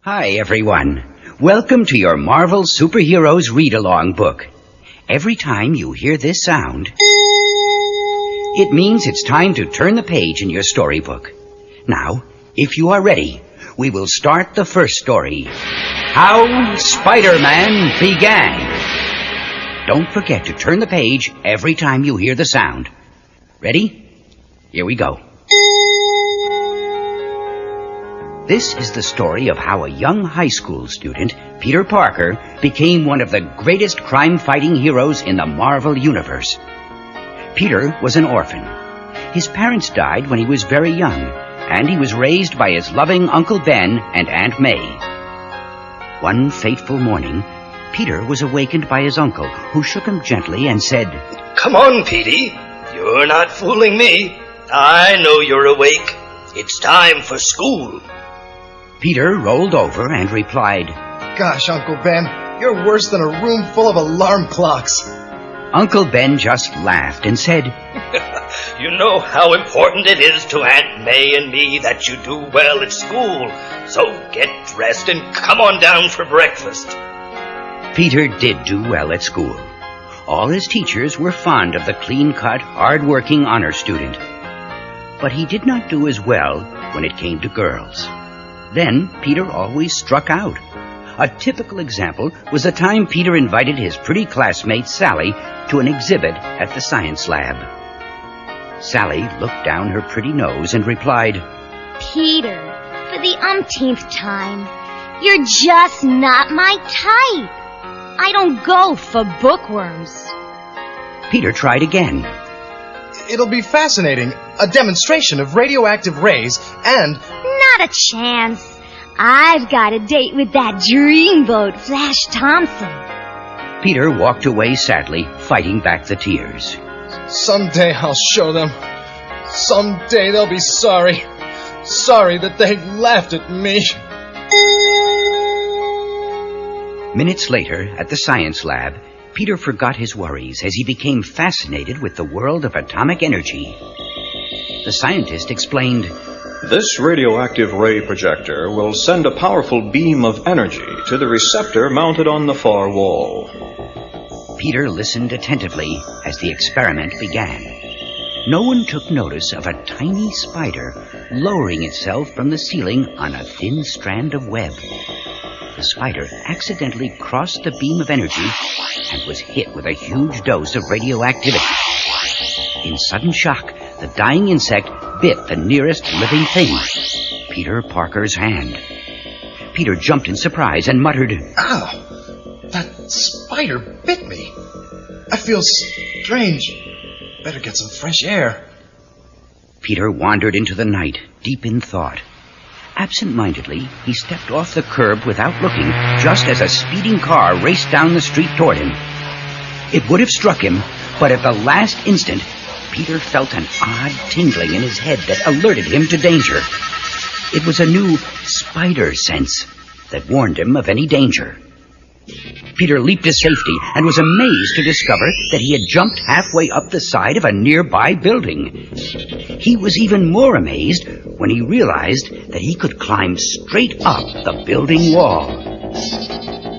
Hi, everyone. Welcome to your Marvel Superheroes Read-Along book. Every time you hear this sound, it means it's time to turn the page in your storybook. Now, if you are ready, we will start the first story, How Spider-Man Began. Don't forget to turn the page every time you hear the sound. Ready? Here we go. This is the story of how a young high school student, Peter Parker, became one of the greatest crime-fighting heroes in the Marvel Universe. Peter was an orphan. His parents died when he was very young, and he was raised by his loving Uncle Ben and Aunt May. One fateful morning, Peter was awakened by his uncle, who shook him gently and said, "Come on, Petey. You're not fooling me. I know you're awake. It's time for school." Peter rolled over and replied, "Gosh, Uncle Ben, you're worse than a room full of alarm clocks." Uncle Ben just laughed and said, "You know how important it is to Aunt May and me that you do well at school. So get dressed and come on down for breakfast." Peter did do well at school. All his teachers were fond of the clean-cut, hard-working honor student. But he did not do as well when it came to girls. Then Peter always struck out. A typical example was the time Peter invited his pretty classmate Sally to an exhibit at the science lab. Sally looked down her pretty nose and replied, "Peter, for the umpteenth time, you're just not my type. I don't go for bookworms." Peter tried again. "It'll be fascinating. A demonstration of radioactive rays and..." "Not a chance. I've got a date with that dreamboat, Flash Thompson." Peter walked away sadly, fighting back the tears. "Someday I'll show them. Someday they'll be sorry. Sorry that they laughed at me." Minutes later, at the science lab, Peter forgot his worries as he became fascinated with the world of atomic energy. The scientist explained, "This radioactive ray projector will send a powerful beam of energy to the receptor mounted on the far wall." Peter listened attentively as the experiment began. No one took notice of a tiny spider lowering itself from the ceiling on a thin strand of web. The spider accidentally crossed the beam of energy and was hit with a huge dose of radioactivity. In sudden shock, the dying insect bit the nearest living thing, Peter Parker's hand. Peter jumped in surprise and muttered, "Ow! That spider bit me. I feel strange. Better get some fresh air." Peter wandered into the night, deep in thought. Absent-mindedly, he stepped off the curb without looking, just as a speeding car raced down the street toward him. It would have struck him, but at the last instant, Peter felt an odd tingling in his head that alerted him to danger. It was a new spider sense that warned him of any danger. Peter leaped to safety and was amazed to discover that he had jumped halfway up the side of a nearby building. He was even more amazed when he realized that he could climb straight up the building wall.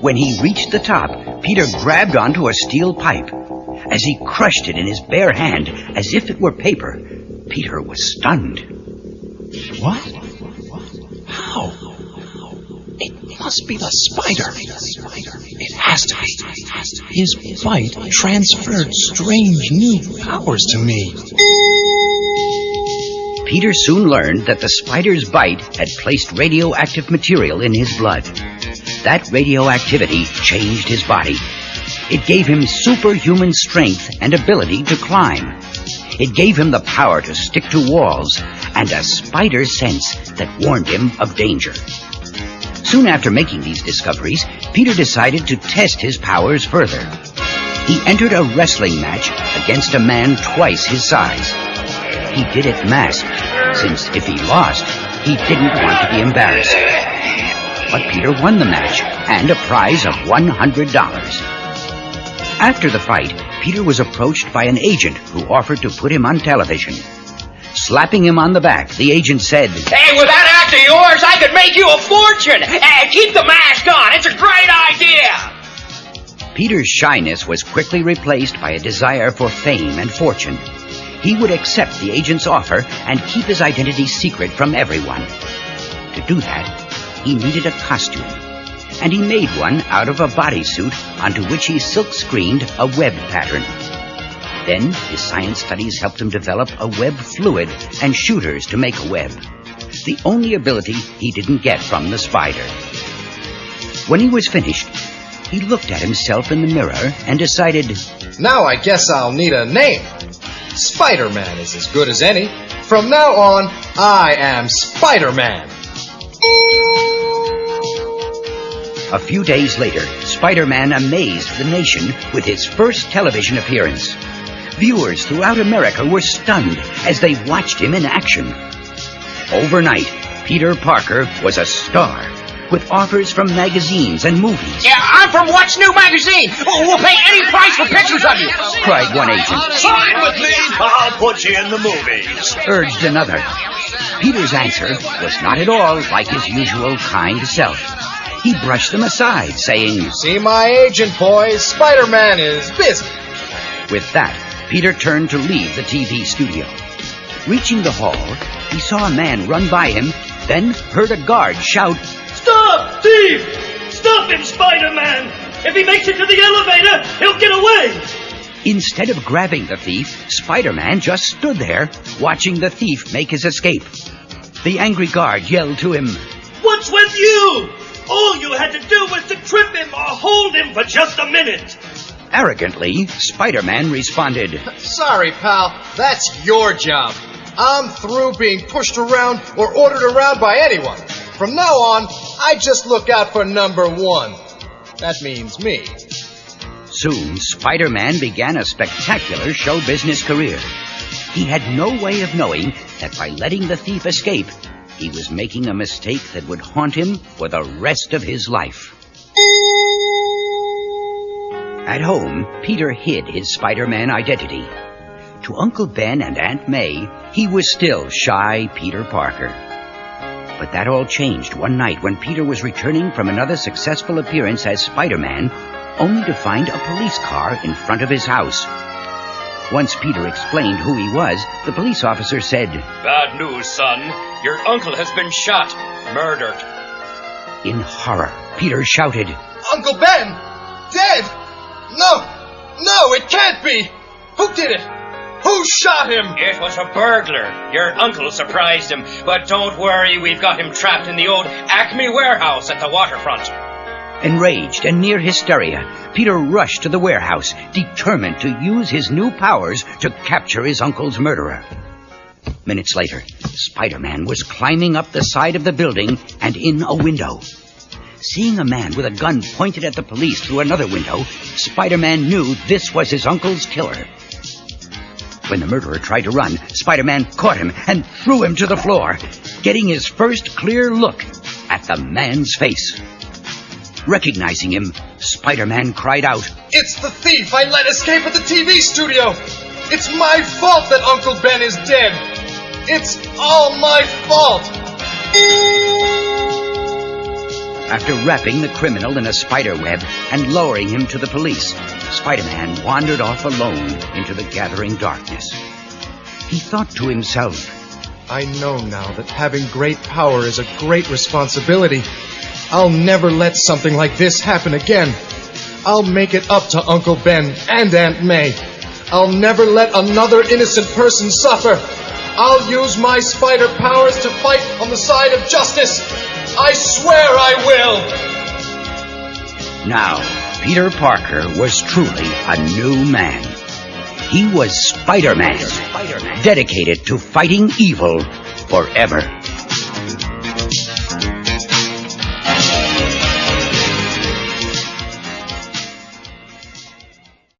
When he reached the top, Peter grabbed onto a steel pipe. As he crushed it in his bare hand, as if it were paper, Peter was stunned. "What? How? It must be the spider. It has to be. His bite transferred strange new powers to me." Peter soon learned that the spider's bite had placed radioactive material in his blood. That radioactivity changed his body. It gave him superhuman strength and ability to climb. It gave him the power to stick to walls and a spider sense that warned him of danger. Soon after making these discoveries, Peter decided to test his powers further. He entered a wrestling match against a man twice his size. He did it masked, since if he lost, he didn't want to be embarrassed. But Peter won the match and a prize of $100. After the fight, Peter was approached by an agent who offered to put him on television. Slapping him on the back, the agent said, "Hey, with that after yours, I could make you a fortune. Keep the mask on. It's a great idea. Peter's shyness was quickly replaced by a desire for fame and fortune. He would accept the agent's offer and keep his identity secret from everyone. To do that, he needed a costume, and he made one out of a bodysuit onto which he silk-screened a web pattern. Then his science studies helped him develop a web fluid and shooters to make a web, the only ability he didn't get from the spider. When he was finished, he looked at himself in the mirror and decided, now I guess I'll need a name. Spider-Man is as good as any. From now on, I am Spider-Man. A few days later, Spider-Man amazed the nation with his first television appearance. Viewers throughout America were stunned as they watched him in action. Overnight, Peter Parker was a star, with offers from magazines and movies. Yeah, I'm from What's New magazine. We'll pay any price for pictures of you, cried one agent. Sign with me. I'll put you in the movies, urged another. Peter's answer was not at all like his usual kind self. He brushed them aside, saying, see my agent, boys. Spider-Man is busy. With that, Peter turned to leave the TV studio. Reaching the hall, he saw a man run by him, then heard a guard shout, Stop, thief! Stop him, Spider-Man! If he makes it to the elevator, he'll get away! Instead of grabbing the thief, Spider-Man just stood there, watching the thief make his escape. The angry guard yelled to him, What's with you? All you had to do was to trip him or hold him for just a minute. Arrogantly, Spider-Man responded, sorry, pal. That's your job. I'm through being pushed around or ordered around by anyone. From now on, I just look out for number one. That means me. Soon, Spider-Man began a spectacular show business career. He had no way of knowing that by letting the thief escape, he was making a mistake that would haunt him for the rest of his life. At home, Peter hid his Spider-Man identity. To Uncle Ben and Aunt May, he was still shy Peter Parker. But that all changed one night when Peter was returning from another successful appearance as Spider-Man, only to find a police car in front of his house. Once Peter explained who he was, the police officer said, bad news, son. Your uncle has been shot. Murdered. In horror, Peter shouted, Uncle Ben! Dead! No, it can't be! Who did it? Who shot him? It was a burglar. Your uncle surprised him. But don't worry, we've got him trapped in the old Acme warehouse at the waterfront. Enraged and near hysteria, Peter rushed to the warehouse, determined to use his new powers to capture his uncle's murderer. Minutes later, Spider-Man was climbing up the side of the building and in a window. Seeing a man with a gun pointed at the police through another window, Spider-Man knew this was his uncle's killer. When the murderer tried to run, Spider-Man caught him and threw him to the floor, getting his first clear look at the man's face. Recognizing him, Spider-Man cried out, It's the thief I let escape at the TV studio! It's my fault that Uncle Ben is dead! It's all my fault! After wrapping the criminal in a spider web and lowering him to the police, Spider-Man wandered off alone into the gathering darkness. He thought to himself, I know now that having great power is a great responsibility. I'll never let something like this happen again. I'll make it up to Uncle Ben and Aunt May. I'll never let another innocent person suffer. I'll use my spider powers to fight on the side of justice. I swear I will. Now, Peter Parker was truly a new man. He was Spider-Man, dedicated to fighting evil forever.